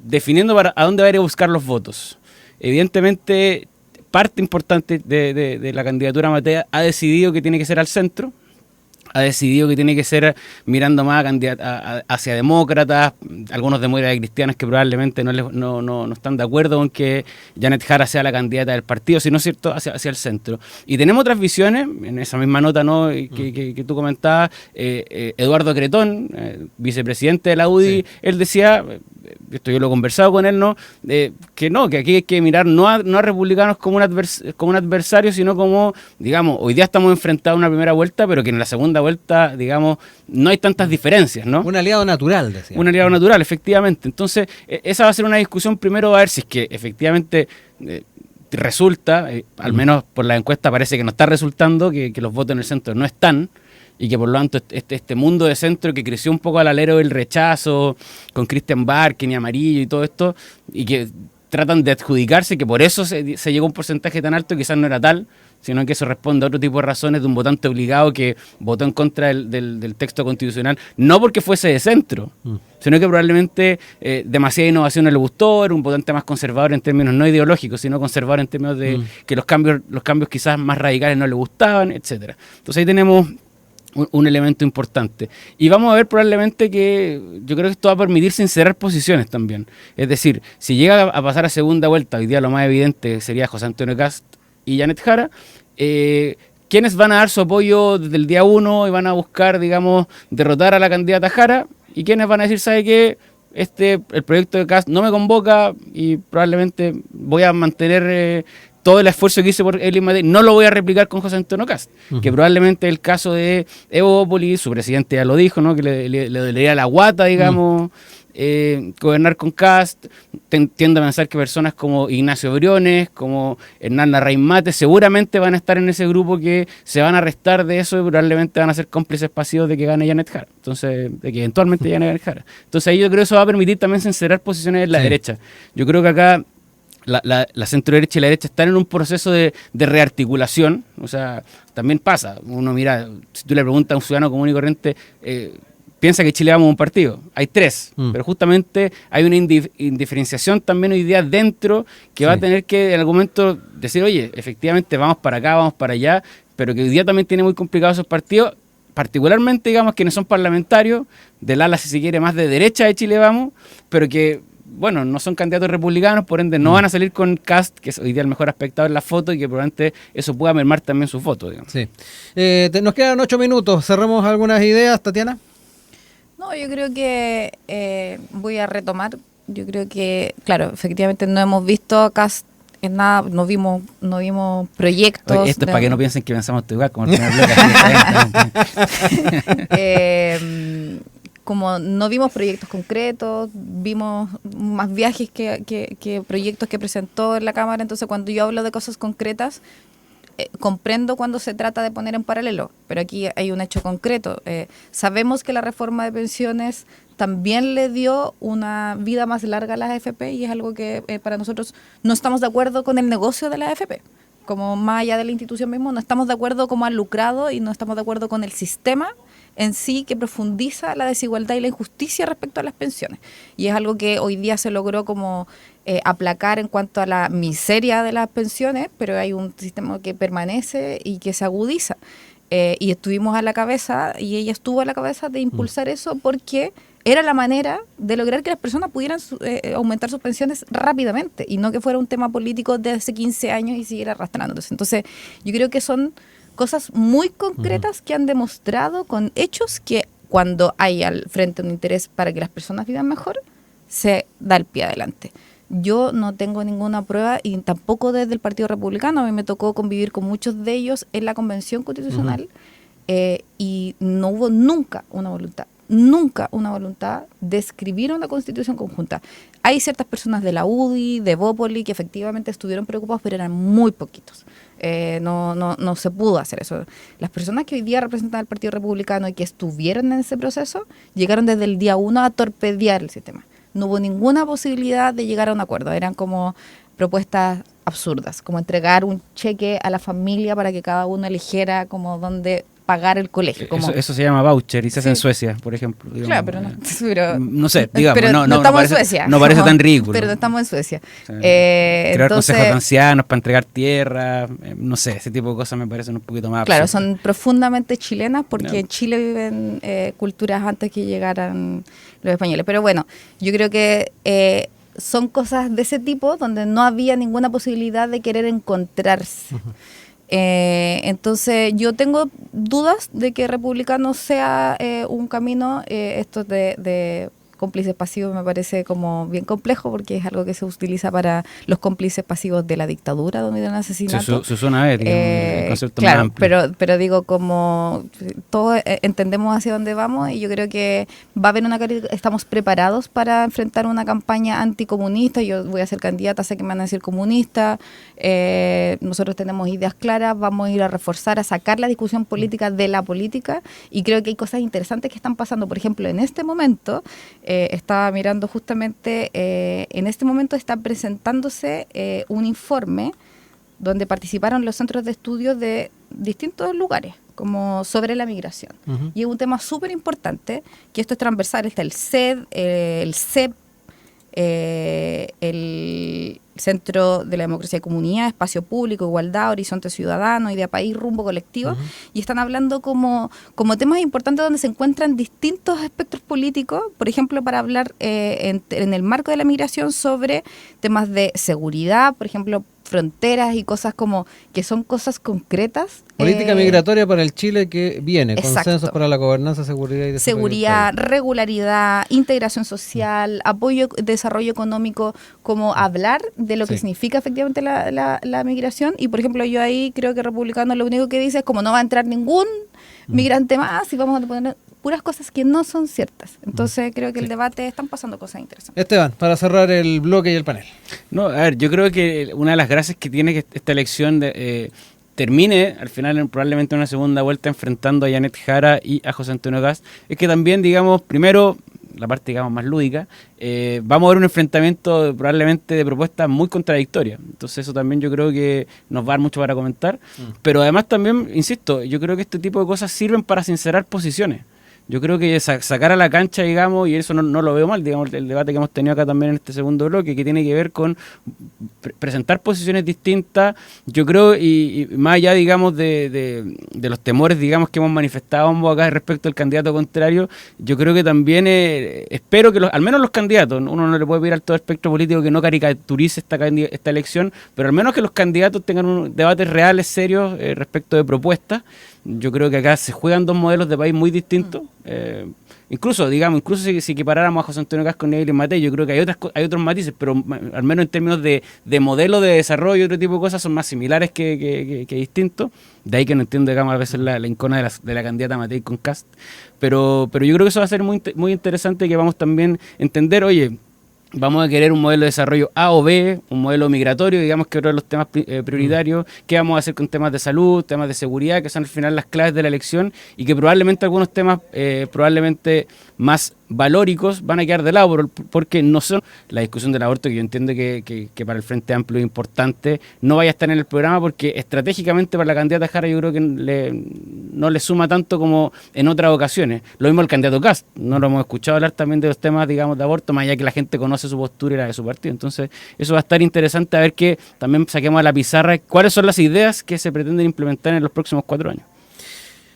definiendo a dónde va a ir a buscar los votos. Evidentemente, parte importante de la candidatura Matei ha decidido que tiene que ser al centro, ha decidido que tiene que ser mirando más hacia demócratas, algunos demócratas cristianos que probablemente no están de acuerdo con que Janet Jara sea la candidata del partido, sino cierto hacia el centro. Y tenemos otras visiones, en esa misma nota, ¿no?, que tú comentabas, Eduardo Cretón, vicepresidente de la UDI, él decía, esto yo lo he conversado con él, ¿no?, que aquí hay que mirar no a republicanos como un adversario, sino como, digamos, hoy día estamos enfrentados a una primera vuelta, pero que en la segunda vuelta, digamos, no hay tantas diferencias, ¿no? Un aliado natural, decía. Un aliado natural, efectivamente. Entonces, esa va a ser una discusión primero, a ver si es que efectivamente resulta, al menos por la encuesta parece que no está resultando, que los votos en el centro no están, y que por lo tanto este mundo de centro que creció un poco al alero del rechazo, con Christian Barkin y Amarillo y todo esto, y que tratan de adjudicarse que por eso se llegó a un porcentaje tan alto, quizás no era tal, sino que eso responde a otro tipo de razones de un votante obligado que votó en contra del texto constitucional, no porque fuese de centro, sino que probablemente demasiada innovación no le gustó, era un votante más conservador en términos no ideológicos, sino conservador en términos de que los cambios quizás más radicales no le gustaban, etcétera. Entonces ahí tenemos un elemento importante. Y vamos a ver probablemente que yo creo que esto va a permitir sincerar posiciones también. Es decir, si llega a pasar a segunda vuelta, hoy día lo más evidente sería José Antonio Kast y Janet Jara, ¿quiénes van a dar su apoyo desde el día 1 y van a buscar, digamos, derrotar a la candidata Jara? ¿Y quiénes van a decir, sabe qué? El proyecto de Kast no me convoca y probablemente voy a mantener todo el esfuerzo que hice por Elías Matei, no lo voy a replicar con José Antonio Kast, que probablemente el caso de Evópolis, su presidente ya lo dijo, ¿no?, que le dolería la guata, digamos, gobernar con Kast. Tiendo a pensar que personas como Ignacio Briones, como Hernán Larraín Mate, seguramente van a estar en ese grupo que se van a restar de eso y probablemente van a ser cómplices pasivos de que gane Janet Jara. Entonces, de que eventualmente gane Janet Jara. Entonces ahí yo creo que eso va a permitir también sincerar posiciones en la derecha. Yo creo que acá la centro-derecha y la derecha están en un proceso de rearticulación, o sea, también pasa, uno mira, si tú le preguntas a un ciudadano común y corriente, piensa que Chile Vamos a un partido, hay 3, pero justamente hay una indiferenciación también hoy día dentro que va a tener que en algún momento decir, oye, efectivamente vamos para acá, vamos para allá, pero que hoy día también tiene muy complicados esos partidos, particularmente, digamos, quienes son parlamentarios, del ala, si se quiere, más de derecha de Chile Vamos, pero que bueno, no son candidatos republicanos, por ende no van a salir con Kast, que es hoy día el mejor aspectado en la foto, y que probablemente eso pueda mermar también su foto, digamos. Sí. Nos quedan 8 minutos. ¿Cerramos algunas ideas, Tatiana? No, yo creo que voy a retomar. Yo creo que, claro, efectivamente no hemos visto acá en nada, no vimos proyectos. Oye, esto es para que no piensen que pensamos igual, como el primer bloque. Como no vimos proyectos concretos, vimos más viajes que proyectos que presentó en la Cámara. Entonces, cuando yo hablo de cosas concretas, comprendo cuando se trata de poner en paralelo, pero aquí hay un hecho concreto. Sabemos que la reforma de pensiones también le dio una vida más larga a las AFP, y es algo que para nosotros no estamos de acuerdo con el negocio de la AFP. Como más allá de la institución mismo, no estamos de acuerdo cómo han lucrado, y no estamos de acuerdo con el sistema en sí, que profundiza la desigualdad y la injusticia respecto a las pensiones. Y es algo que hoy día se logró como aplacar en cuanto a la miseria de las pensiones, pero hay un sistema que permanece y que se agudiza. Y estuvimos a la cabeza, y ella estuvo a la cabeza de impulsar eso, porque era la manera de lograr que las personas pudieran aumentar sus pensiones rápidamente, y no que fuera un tema político de hace 15 años y siguiera arrastrándose. Entonces, yo creo que son cosas muy concretas que han demostrado con hechos que cuando hay al frente un interés para que las personas vivan mejor, se da el pie adelante. Yo no tengo ninguna prueba, y tampoco desde el Partido Republicano. A mí me tocó convivir con muchos de ellos en la Convención Constitucional, y no hubo nunca una voluntad de escribir una constitución conjunta. Hay ciertas personas de la UDI, de Bópoli, que efectivamente estuvieron preocupados, pero eran muy poquitos. No se pudo hacer eso. Las personas que hoy día representan al Partido Republicano y que estuvieron en ese proceso, llegaron desde el día 1 a torpedear el sistema. No hubo ninguna posibilidad de llegar a un acuerdo. Eran como propuestas absurdas, como entregar un cheque a la familia para que cada uno eligiera como dónde pagar el colegio. Como... Eso se llama voucher y se hace en Suecia, por ejemplo. Digamos. Claro, pero no sé, digamos, pero no estamos en Suecia. No parece tan ridículo. Pero no estamos en Suecia. Crear Entonces, consejos de ancianos para entregar tierra, no sé, ese tipo de cosas me parecen un poquito más claro, absurdas. son profundamente chilenas, porque en Chile viven culturas antes que llegaran los españoles. Pero bueno, yo creo que son cosas de ese tipo donde no había ninguna posibilidad de querer encontrarse. Entonces yo tengo dudas de que republicano sea un camino. Esto de cómplices pasivos me parece como bien complejo, porque es algo que se utiliza para los cómplices pasivos de la dictadura, donde hay un asesinato. Se suena a ver, digamos, el concepto claro, más amplio. pero digo, como todos entendemos hacia dónde vamos, y yo creo que va a haber estamos preparados para enfrentar una campaña anticomunista. Yo voy a ser candidata, sé que me van a decir comunista. Nosotros tenemos ideas claras, vamos a ir a reforzar, a sacar la discusión política de la política, y creo que hay cosas interesantes que están pasando. Por ejemplo, en este momento estaba mirando justamente, en este momento está presentándose un informe donde participaron los centros de estudios de distintos lugares, como sobre la migración. Y es un tema súper importante, que esto es transversal. Está el CED, el CEP, el Centro de la Democracia y Comunidad, Espacio Público, Igualdad, Horizonte Ciudadano, Idea País, Rumbo Colectivo, y están hablando como temas importantes donde se encuentran distintos espectros políticos, por ejemplo, para hablar en el marco de la migración sobre temas de seguridad, por ejemplo, fronteras y cosas como que son cosas concretas. Política migratoria para el Chile que viene, exacto. Consensos para la gobernanza, seguridad y desarrollo. Seguridad, regularidad, integración social, apoyo, desarrollo económico, como hablar de lo que significa efectivamente la migración. Y por ejemplo, yo ahí creo que Republicano lo único que dice es como no va a entrar ningún migrante más, y vamos a poner puras cosas que no son ciertas. Entonces creo que el debate, están pasando cosas interesantes. Esteban, para cerrar el bloque y el panel. No, a ver, yo creo que una de las gracias que tiene que esta elección termine al final probablemente una segunda vuelta enfrentando a Janet Jara y a José Antonio Kast, es que también, digamos, primero, la parte, digamos, más lúdica, vamos a ver un enfrentamiento probablemente de propuestas muy contradictorias. Entonces eso también yo creo que nos va a dar mucho para comentar. Pero además también, insisto, yo creo que este tipo de cosas sirven para sincerar posiciones. yo creo que sacar a la cancha, digamos, y eso no lo veo mal, digamos, el debate que hemos tenido acá también en este segundo bloque, que tiene que ver con presentar posiciones distintas, yo creo, y más allá, digamos, de los temores, digamos, que hemos manifestado ambos acá respecto al candidato contrario, yo creo que también espero que al menos los candidatos, uno no le puede pedir al todo espectro político que no caricaturice esta elección, pero al menos que los candidatos tengan debates reales, serios, respecto de propuestas. Yo creo que acá se juegan dos modelos de país muy distintos. Incluso si equiparáramos a José Antonio Kast con Evelyn Matei, yo creo que hay otros matices, pero al menos en términos de modelo de desarrollo y otro tipo de cosas son más similares que distintos. De ahí que no entiendo, digamos, a veces la incona de la candidata Matei con Kast. Pero yo creo que eso va a ser muy, muy interesante, que vamos también a entender, oye, vamos a querer un modelo de desarrollo A o B, un modelo migratorio, digamos, que otro de los temas prioritarios. ¿Qué vamos a hacer con temas de salud, temas de seguridad, que son al final las claves de la elección, y que probablemente algunos temas probablemente más valóricos van a quedar de lado, porque no son la discusión del aborto, que yo entiendo que para el Frente Amplio es importante, no vaya a estar en el programa, porque estratégicamente para la candidata Jara yo creo que no le suma tanto como en otras ocasiones. Lo mismo el candidato Kast, no lo hemos escuchado hablar también de los temas, digamos, de aborto, más allá que la gente conoce su postura y la de su partido. Entonces eso va a estar interesante, a ver que también saquemos a la pizarra cuáles son las ideas que se pretenden implementar en los próximos 4 años.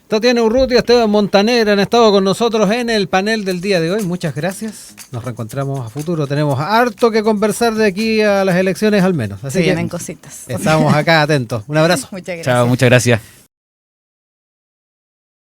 Tatiana Urrutia, Esteban Montaner han estado con nosotros en el panel del día de hoy. Muchas gracias. Nos reencontramos a futuro. Tenemos harto que conversar de aquí a las elecciones al menos. Así se que vienen cositas. estamos acá atentos. Un abrazo. Muchas gracias. Chao, muchas gracias.